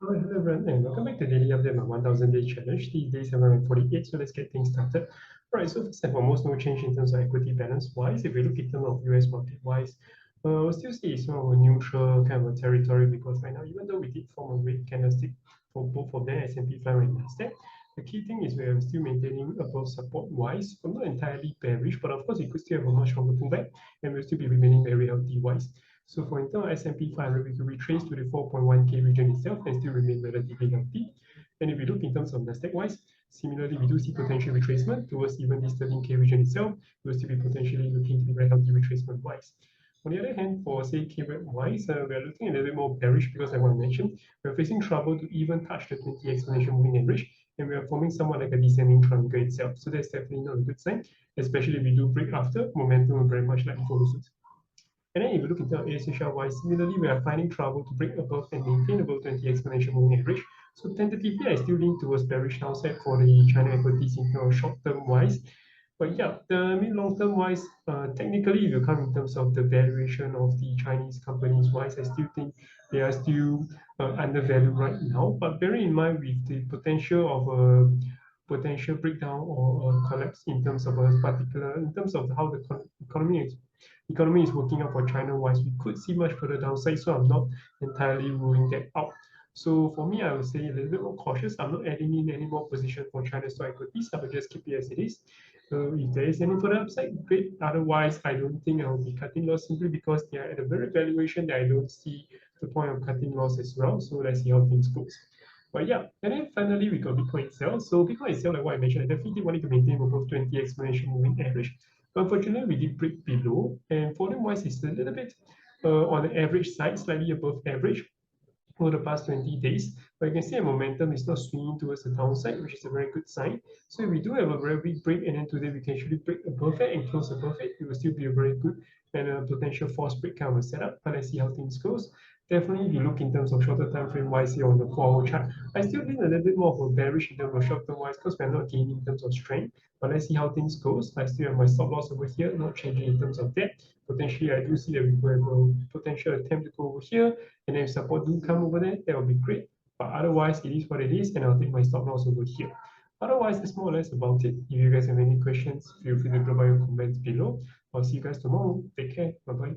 Alright, hello everyone, and welcome back to Daily Update, my 1000 day challenge. These days 748, so let's get things started. Alright, so first and foremost, no change in terms of equity balance wise. If we look in terms of US market wise, we'll still see it's sort of a neutral kind of a territory because right now, even though we did form a red candlestick for both of them, S&P 500 and Nasdaq, the key thing is we are still maintaining above support wise. I'm not entirely bearish, but of course, it could still have a much stronger pullback and we'll still be remaining very healthy wise. So for in terms of S&P 500, we could retrace to the 4.1K region itself and still remain relatively healthy. And if we look in terms of Nasdaq-wise, similarly, we do see potential retracement towards even this 13K region itself. We'll still be potentially looking to be very healthy retracement-wise. On the other hand, for say KREP-wise, we're looking a little bit more bearish because, like I mentioned, we're facing trouble to even touch the 20 exponential moving average, and we are forming somewhat like a descending triangle itself. So that's definitely not a good sign, especially if we do break after momentum will very much likely follow suit. And then if you look into ASHR wise, similarly, we are finding trouble to break above and maintain above 20 exponential moving average. So tentatively, I still lean towards bearish downside for the China equities in terms of short-term wise. But yeah, the mid-long term wise, technically, if you come in terms of the valuation of the Chinese companies wise, I still think they are still undervalued right now. But bearing in mind with the potential of a potential breakdown or collapse in terms of a particular, in terms of how the economy is working out for China wise, we could see much further downside. So I'm not entirely ruling that out. So for me, I would say a little bit more cautious. I'm not adding in any more position for China stock equities. I will just keep it as it is. So if there is any further upside, great. Otherwise, I don't think I will be cutting loss simply because they are at a very valuation that I don't see the point of cutting loss as well. So let's see how things goes. But yeah, and then finally we got Bitcoin itself. So Bitcoin itself, like what I mentioned, I definitely wanted to maintain above 20 exponential moving average. But unfortunately, we did break below, and volume wise, it's a little bit on the average side, slightly above average over the past 20 days. But you can see a momentum is not swinging towards the downside, which is a very good sign. So if we do have a very big break, and then today we can actually break above it and close above it, it will still be a very good and a potential false break kind of a setup. But let's see how things goes. Definitely, if you look in terms of shorter time frame wise here on the 4-hour chart, I still think a little bit more of a bearish in terms of short term wise because we're not gaining in terms of strength. But let's see how things goes. I still have my stop loss over here, not changing in terms of that. Potentially, I do see that we could have a potential attempt to go over here. And if support do come over there, that would be great. But otherwise, it is what it is, and I'll take my stop loss over here. Otherwise, that's more or less about it. If you guys have any questions, feel free to drop by your comments below. I'll see you guys tomorrow. Take care. Bye bye.